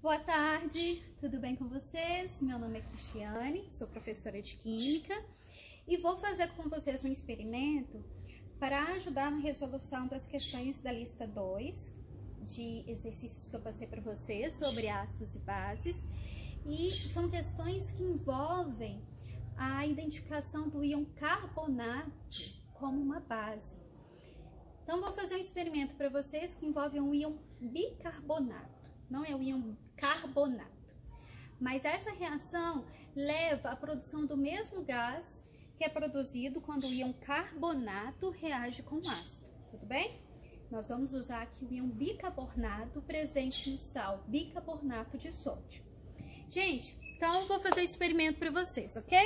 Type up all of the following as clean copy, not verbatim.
Boa tarde, tudo bem com vocês? Meu nome é Cristiane, sou professora de Química e vou fazer com vocês um experimento para ajudar na resolução das questões da lista 2 de exercícios que eu passei para vocês sobre ácidos e bases, e são questões que envolvem a identificação do íon carbonato como uma base. Então, vou fazer um experimento para vocês que envolve um íon bicarbonato, não é o íon carbonato. Mas essa reação leva à produção do mesmo gás que é produzido quando o íon carbonato reage com o ácido, tudo bem? Nós vamos usar aqui o íon bicarbonato presente no sal, bicarbonato de sódio. Gente, então eu vou fazer o experimento para vocês, ok?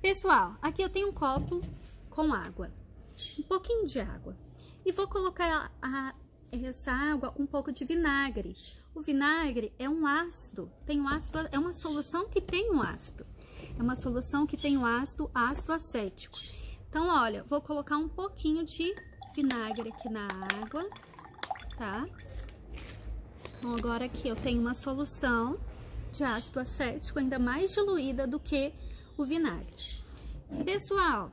Pessoal, aqui eu tenho um copo com água, um pouquinho de água, e vou colocar essa água um pouco de vinagre. O vinagre é um ácido, tem um ácido, é uma solução que tem um ácido, é uma solução que tem um ácido acético. Então, olha, vou colocar um pouquinho de vinagre aqui na água, tá? Então, agora aqui eu tenho uma solução de ácido acético ainda mais diluída do que o vinagre. Pessoal,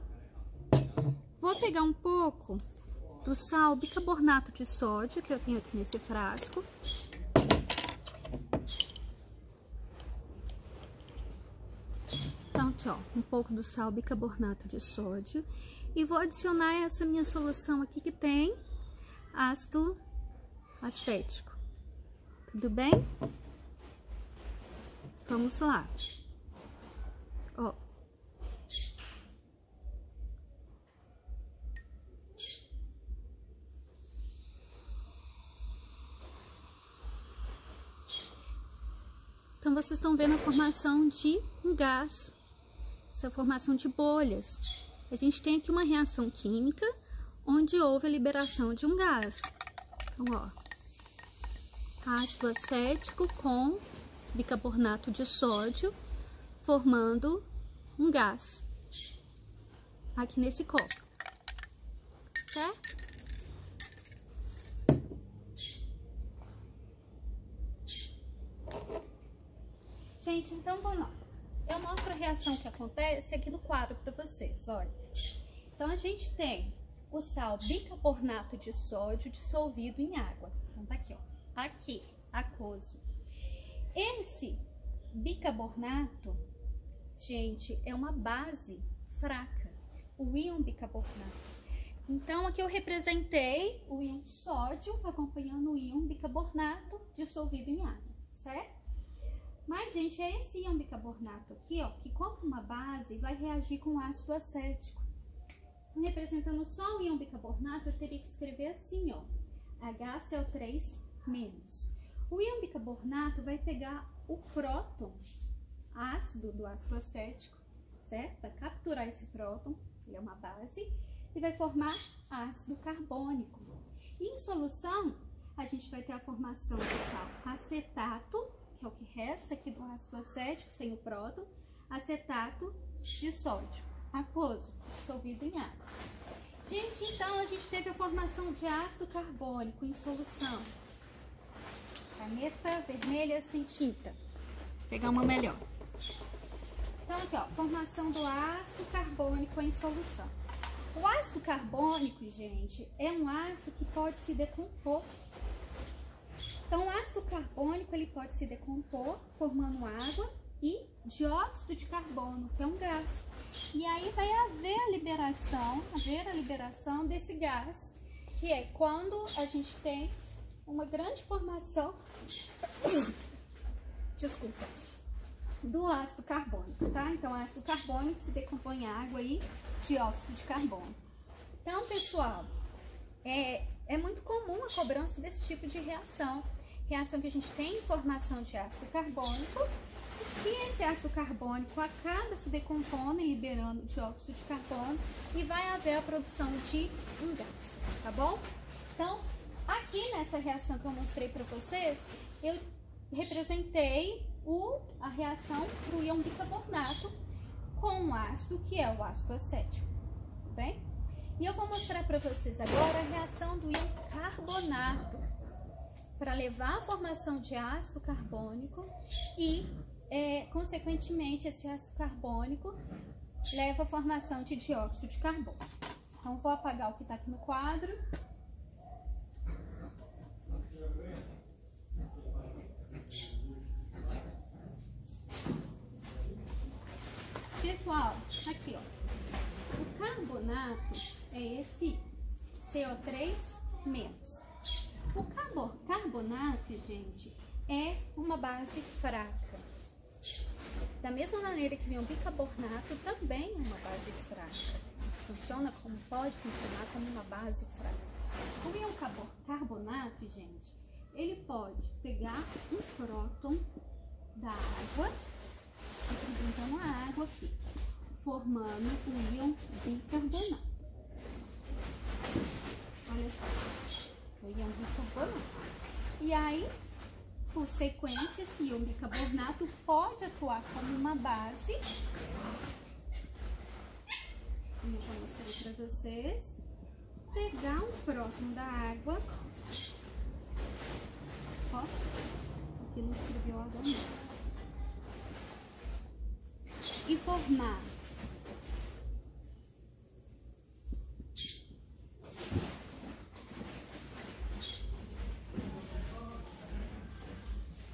vou pegar um pouco do sal bicarbonato de sódio que eu tenho aqui nesse frasco. Então, aqui, ó, um pouco do sal bicarbonato de sódio. E vou adicionar essa minha solução aqui que tem ácido acético. Tudo bem? Vamos lá. Ó. Então, vocês estão vendo a formação de um gás, essa formação de bolhas. A gente tem aqui uma reação química onde houve a liberação de um gás. Então, ó, ácido acético com bicarbonato de sódio formando um gás aqui nesse copo, certo? Gente, então vamos lá. Eu mostro a reação que acontece aqui no quadro para vocês, olha. Então, a gente tem o sal bicarbonato de sódio dissolvido em água. Então, tá aqui, ó. Aqui, aquoso. Esse bicarbonato, gente, é uma base fraca, o íon bicarbonato. Então, aqui eu representei o íon sódio acompanhando o íon bicarbonato dissolvido em água, certo? Mas, gente, é esse íon bicarbonato aqui, ó, que como uma base vai reagir com ácido acético. Então, representando só o íon bicarbonato, eu teria que escrever assim, ó, HCl3-. O íon bicarbonato vai pegar o próton ácido do ácido acético, certo? Vai capturar esse próton, ele é uma base, e vai formar ácido carbônico. E em solução, a gente vai ter a formação do sal acetato, que é o que resta aqui do ácido acético, sem o próton, acetato de sódio, aquoso, dissolvido em água. Gente, então a gente teve a formação de ácido carbônico em solução. Caneta vermelha sem tinta. Vou pegar uma melhor. Então, aqui, ó, formação do ácido carbônico em solução. O ácido carbônico, gente, é um ácido que pode se decompor. Então, o ácido carbônico, ele pode se decompor formando água e dióxido de carbono, que é um gás. E aí vai haver a liberação desse gás, que é quando a gente tem uma grande formação, desculpa, do ácido carbônico, tá? Então, ácido carbônico se decompõe em água e dióxido de carbono. Então, pessoal, é muito comum a cobrança desse tipo de reação que a gente tem formação de ácido carbônico, e esse ácido carbônico acaba se decompondo e liberando dióxido de carbono, e vai haver a produção de um gás, tá bom? Então, aqui nessa reação que eu mostrei para vocês, eu representei a reação do íon bicarbonato com o ácido, que é o ácido acético, tudo bem? E eu vou mostrar para vocês agora a reação do íon carbonato para levar à formação de ácido carbônico e, consequentemente, esse ácido carbônico leva à formação de dióxido de carbono. Então, vou apagar o que está aqui no quadro. Pessoal, aqui ó, o carbonato é esse CO3 menos. O carbonato, gente, é uma base fraca. Da mesma maneira que o íon bicarbonato também é uma base fraca. Funciona como pode funcionar como uma base fraca. O íon carbonato, gente, ele pode pegar um próton da água, representando a água aqui, formando o íon bicarbonato. Olha só, o íon bicarbonato. E aí, por sequência, esse íon bicarbonato pode atuar como uma base, como eu já mostrei para vocês, pegar um próton da água, ó, aqui não escreveu água não, e formar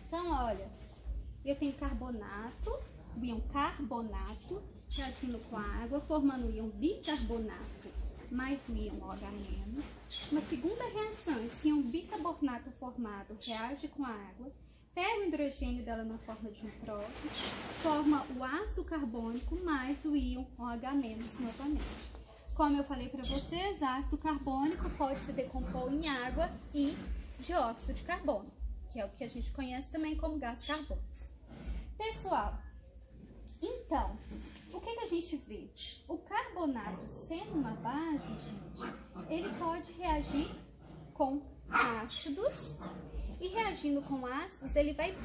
então, olha, eu tenho carbonato, o íon carbonato reagindo com a água, formando o íon bicarbonato mais o íon OH-. Uma segunda reação, esse íon bicarbonato formado reage com a água, pega o hidrogênio dela na forma de um próton, forma o ácido carbônico mais o íon OH- novamente. Como eu falei para vocês, ácido carbônico pode se decompor em água e dióxido de carbono, que é o que a gente conhece também como gás carbônico. Pessoal, então, o que a gente vê? O carbonato, sendo uma base, gente, ele pode reagir com ácidos, e reagindo com ácidos, ele vai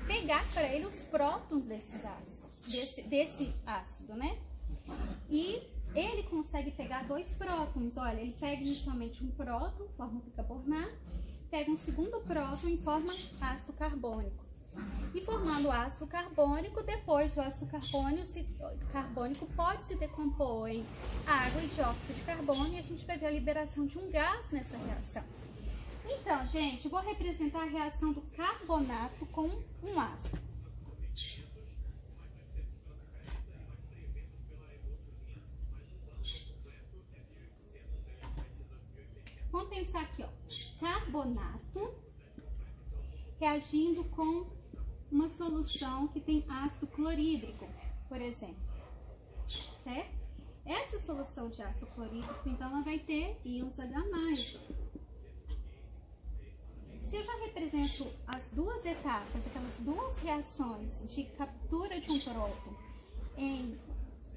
pegar para ele os prótons desses ácidos, desse ácido, né? E ele consegue pegar dois prótons. Olha, ele pega inicialmente um próton, forma bicarbonato, pega um segundo próton e forma ácido carbônico. E formando o ácido carbônico, depois o ácido carbônico pode se decompor em água e dióxido de carbono, e a gente vai ver a liberação de um gás nessa reação. Então, gente, vou representar a reação do carbonato com um ácido. Vamos pensar aqui, ó, carbonato reagindo com uma solução que tem ácido clorídrico, por exemplo, certo? Essa solução de ácido clorídrico, então, ela vai ter íons H+. Se eu já represento as duas etapas, aquelas duas reações de captura de um próton em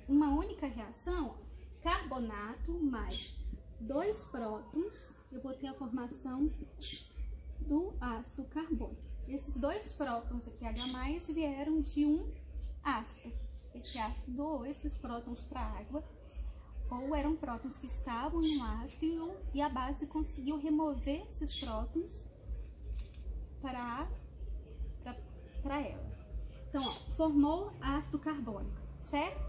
uma única reação, carbonato mais dois prótons, eu vou ter a formação do ácido carbônico. Esses dois prótons aqui, H+, vieram de um ácido. Esse ácido doou esses prótons para a água, ou eram prótons que estavam em um ácido e a base conseguiu remover esses prótons para ela. Então, ó, formou ácido carbônico, certo?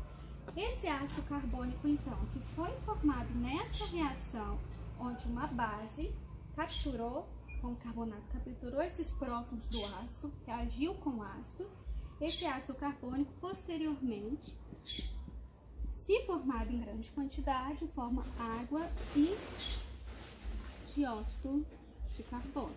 Esse ácido carbônico, então, que foi formado nessa reação, onde uma base capturou, com o carbonato, capturou esses prótons do ácido, reagiu com o ácido, esse ácido carbônico, posteriormente, se formado em grande quantidade, forma água e dióxido de carbono.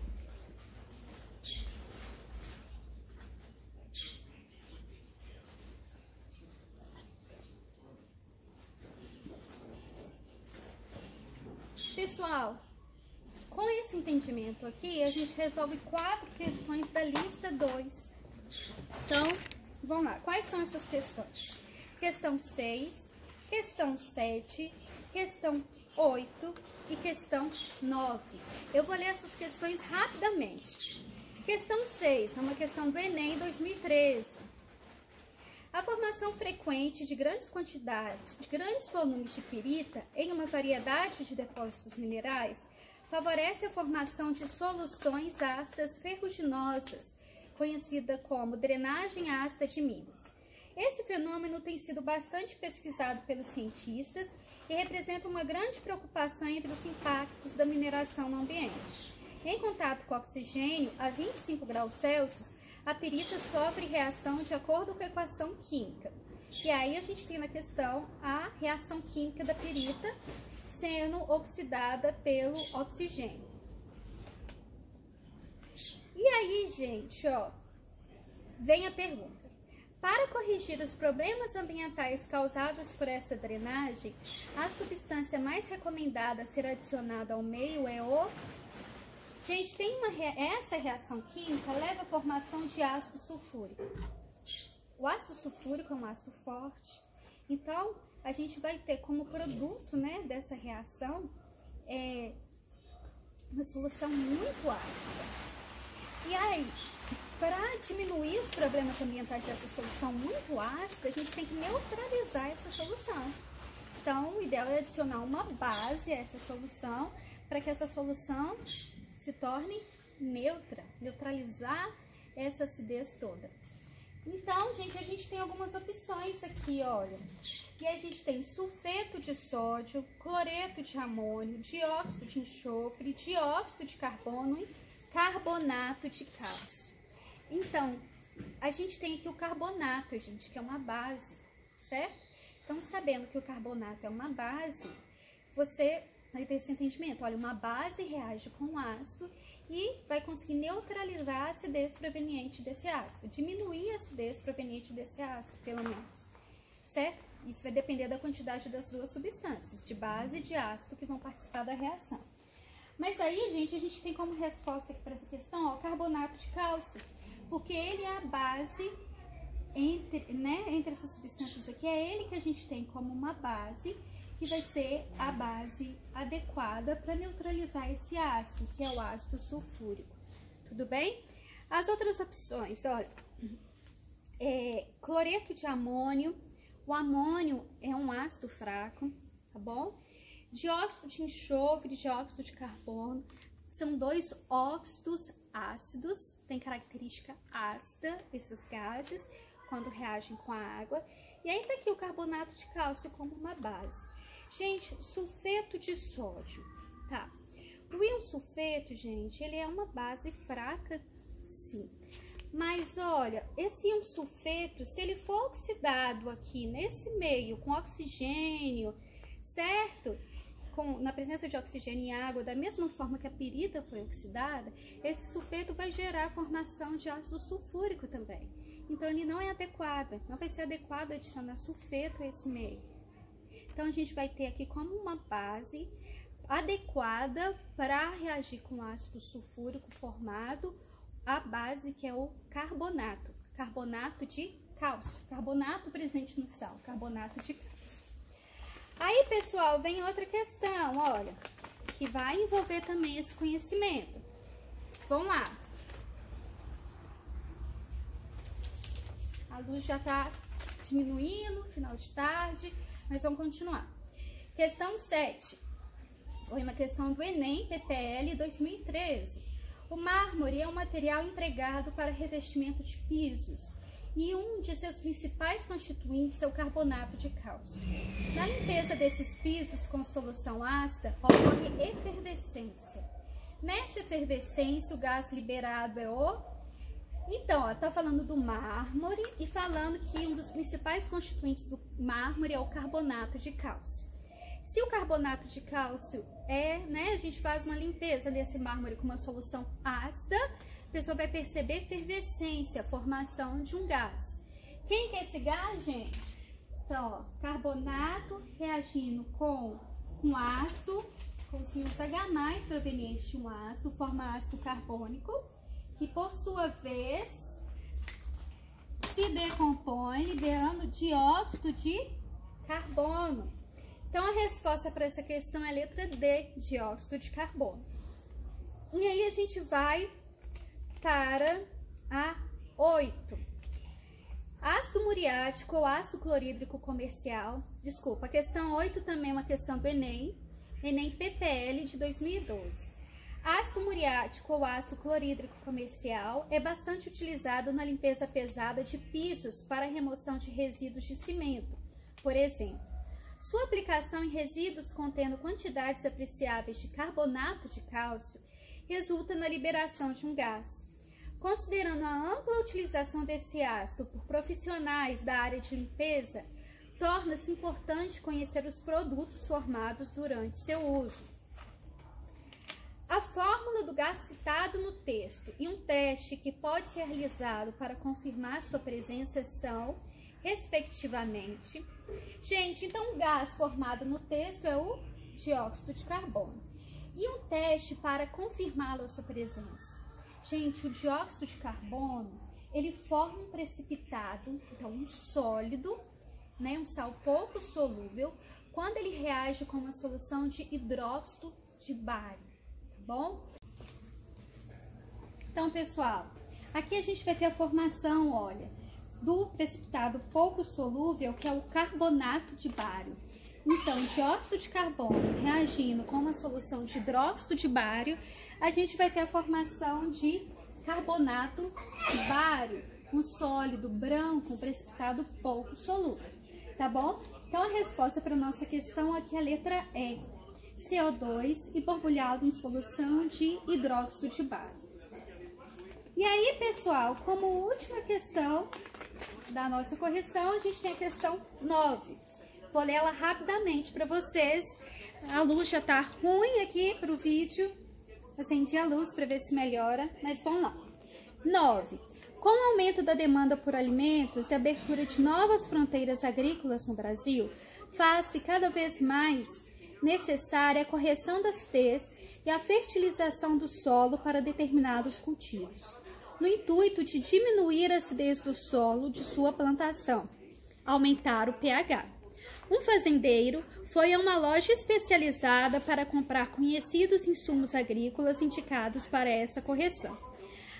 Pessoal, com esse entendimento aqui, a gente resolve 4 questões da lista 2. Então, vamos lá. Quais são essas questões? Questão 6, questão 7, questão 8 e questão 9. Eu vou ler essas questões rapidamente. Questão 6 é uma questão do Enem 2013. A formação frequente de grandes quantidades, de grandes volumes de pirita em uma variedade de depósitos minerais favorece a formação de soluções ácidas ferruginosas, conhecida como drenagem ácida de Minas. Esse fenômeno tem sido bastante pesquisado pelos cientistas e representa uma grande preocupação entre os impactos da mineração no ambiente. Em contato com oxigênio a 25 graus Celsius, a pirita sofre reação de acordo com a equação química. E aí a gente tem na questão a reação química da pirita sendo oxidada pelo oxigênio. E aí, gente, ó, vem a pergunta. Para corrigir os problemas ambientais causados por essa drenagem, a substância mais recomendada a ser adicionada ao meio é o... Gente, essa reação química leva à formação de ácido sulfúrico. O ácido sulfúrico é um ácido forte, então a gente vai ter como produto, né, dessa reação uma solução muito ácida. E aí, para diminuir os problemas ambientais dessa solução muito ácida, a gente tem que neutralizar essa solução. Então, o ideal é adicionar uma base a essa solução, para que essa solução se torne neutra, neutralizar essa acidez toda. Então, gente, a gente tem algumas opções aqui, olha. E a gente tem sulfeto de sódio, cloreto de amônio, dióxido de enxofre, dióxido de carbono e carbonato de cálcio. Então, a gente tem aqui o carbonato, gente, que é uma base, certo? Então, sabendo que o carbonato é uma base, você vai ter esse entendimento. Olha, uma base reage com o ácido e vai conseguir neutralizar a acidez proveniente desse ácido, diminuir a acidez proveniente desse ácido, pelo menos, certo? Isso vai depender da quantidade das duas substâncias, de base e de ácido, que vão participar da reação. Mas aí, gente, a gente tem como resposta aqui para essa questão, ó, carbonato de cálcio, porque ele é a base entre essas substâncias aqui, é ele que a gente tem como uma base, que vai ser a base adequada para neutralizar esse ácido, que é o ácido sulfúrico. Tudo bem? As outras opções, olha, cloreto de amônio. O amônio é um ácido fraco, tá bom? Dióxido de enxofre, dióxido de carbono, são dois óxidos ácidos, tem característica ácida, esses gases, quando reagem com a água. E aí tá aqui o carbonato de cálcio como uma base. Gente, sulfeto de sódio, tá? O íon sulfeto, gente, ele é uma base fraca, sim. Mas, olha, esse íon sulfeto, se ele for oxidado aqui nesse meio com oxigênio, certo? Na presença de oxigênio e água, da mesma forma que a pirita foi oxidada, esse sulfeto vai gerar a formação de ácido sulfúrico também. Então, ele não é adequado, não vai ser adequado adicionar sulfeto a esse meio. Então, a gente vai ter aqui como uma base adequada para reagir com o ácido sulfúrico formado, a base que é o carbonato, carbonato de cálcio, carbonato presente no sal, carbonato de cálcio. Aí, pessoal, vem outra questão, olha, que vai envolver também esse conhecimento. Vamos lá. A luz já está diminuindo, final de tarde, mas vamos continuar. Questão 7. Foi uma questão do Enem, PPL 2013. O mármore é um material empregado para revestimento de pisos e um de seus principais constituintes é o carbonato de cálcio. Na limpeza desses pisos com solução ácida, ocorre efervescência. Nessa efervescência, o gás liberado é o... Então, ó, tá falando do mármore e falando que um dos principais constituintes do mármore é o carbonato de cálcio. Se o carbonato de cálcio a gente faz uma limpeza desse mármore com uma solução ácida, a pessoa vai perceber efervescência, formação de um gás. Quem que é esse gás, gente? Então, ó, carbonato reagindo com um ácido, com os íons H+, provenientes de um ácido, forma ácido carbônico, que por sua vez se decompõe liberando dióxido de carbono. Então a resposta para essa questão é a letra D, dióxido de carbono. E aí a gente vai para a 8. Ácido muriático ou ácido clorídrico comercial. Desculpa, a questão 8 também é uma questão do Enem PPL de 2012. Ácido muriático ou ácido clorídrico comercial é bastante utilizado na limpeza pesada de pisos para remoção de resíduos de cimento, por exemplo. Sua aplicação em resíduos contendo quantidades apreciáveis de carbonato de cálcio resulta na liberação de um gás. Considerando a ampla utilização desse ácido por profissionais da área de limpeza, torna-se importante conhecer os produtos formados durante seu uso. A fórmula do gás citado no texto e um teste que pode ser realizado para confirmar sua presença são, respectivamente... Gente, então o gás formado no texto é o dióxido de carbono. E um teste para confirmá-lo a sua presença. Gente, o dióxido de carbono, ele forma um precipitado, então um sólido, né, um sal pouco solúvel, quando ele reage com uma solução de hidróxido de bário, tá bom? Então, pessoal, aqui a gente vai ter a formação, olha, do precipitado pouco solúvel, que é o carbonato de bário. Então, dióxido de carbono reagindo com uma solução de hidróxido de bário, a gente vai ter a formação de carbonato de bário, um sólido branco, um precipitado pouco solúvel, tá bom? Então, a resposta para a nossa questão aqui é a letra E, CO2 e borbulhado em solução de hidróxido de bário. E aí, pessoal, como última questão da nossa correção, a gente tem a questão 9. Vou ler ela rapidamente para vocês. A luz já tá ruim aqui para o vídeo. Acendi a luz para ver se melhora, mas vamos lá. 9. Com o aumento da demanda por alimentos e a abertura de novas fronteiras agrícolas no Brasil, faz-se cada vez mais necessária a correção da acidez e a fertilização do solo para determinados cultivos, no intuito de diminuir a acidez do solo de sua plantação, aumentar o pH. Um fazendeiro foi a uma loja especializada para comprar conhecidos insumos agrícolas indicados para essa correção.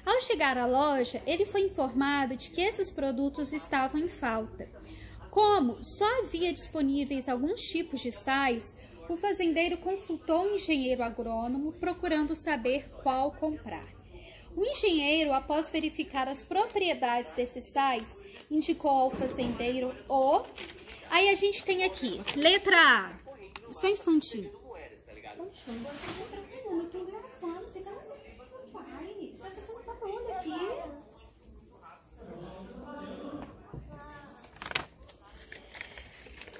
Ao chegar à loja, ele foi informado de que esses produtos estavam em falta. Como só havia disponíveis alguns tipos de sais, o fazendeiro consultou um engenheiro agrônomo procurando saber qual comprar. O engenheiro, após verificar as propriedades desses sais, indicou ao fazendeiro o... Aí a gente tem aqui, letra A. Só um instantinho. Poxa, eu tô gravando, fica no pai. Você tá fazendo barulho aqui.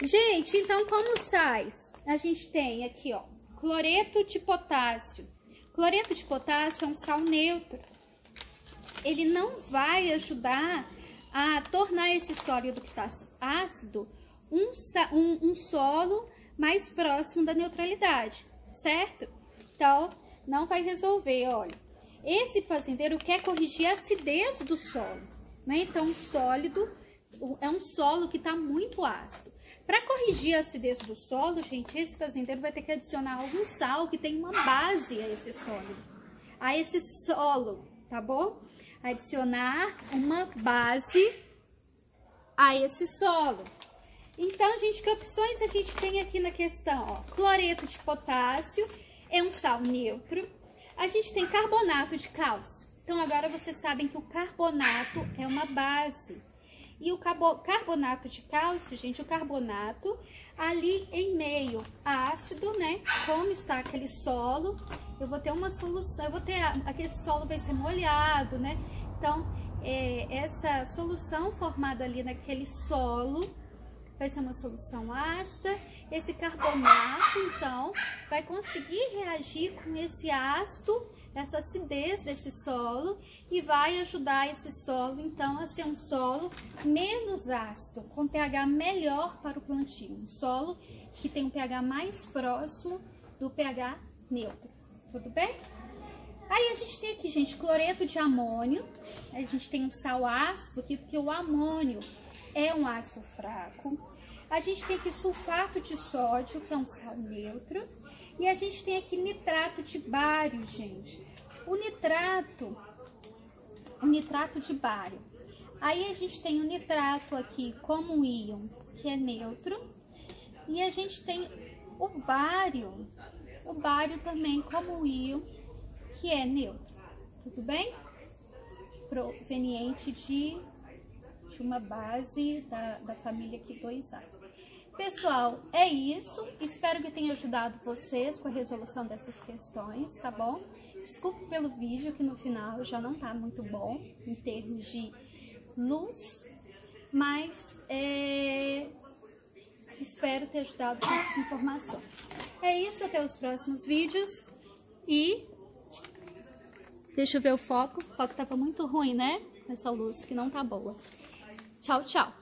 Gente, então como sais? A gente tem aqui, ó, cloreto de potássio. Cloreto de potássio é um sal neutro. Ele não vai ajudar a tornar esse sólido que está ácido um solo mais próximo da neutralidade, certo? Então, não vai resolver, olha. Esse fazendeiro quer corrigir a acidez do solo, né? Então, o sólido é um solo que está muito ácido. Para corrigir a acidez do solo, gente, esse fazendeiro vai ter que adicionar algum sal que tem uma base a esse sólido, a esse solo, tá bom? Adicionar uma base a esse solo. Então, gente, que opções a gente tem aqui na questão? Ó, cloreto de potássio é um sal neutro. A gente tem carbonato de cálcio. Então, agora vocês sabem que o carbonato é uma base. E o carbonato de cálcio, gente, o carbonato ali em meio ácido, né? Como está aquele solo, eu vou ter uma solução, aquele solo vai ser molhado, né? Então, essa solução formada ali naquele solo vai ser uma solução ácida. Esse carbonato, então, vai conseguir reagir com esse ácido, essa acidez desse solo, e vai ajudar esse solo, então, a ser um solo menos ácido, com pH melhor para o plantio. Um solo que tem um pH mais próximo do pH neutro. Tudo bem? Aí a gente tem aqui, gente, cloreto de amônio. A gente tem um sal ácido aqui, porque o amônio é um ácido fraco. A gente tem aqui sulfato de sódio, que é um sal neutro. E a gente tem aqui nitrato de bário, gente. O nitrato de bário. Aí a gente tem o nitrato aqui como um íon, que é neutro. E a gente tem o bário também como um íon, que é neutro. Tudo bem? Proveniente de uma base da família aqui 2A. Pessoal, é isso. Espero que tenha ajudado vocês com a resolução dessas questões, tá bom? Desculpe pelo vídeo, que no final já não tá muito bom em termos de luz, mas espero ter ajudado com essas informações. É isso, até os próximos vídeos e deixa eu ver o foco. O foco tava muito ruim, né? Essa luz que não tá boa. Tchau, tchau!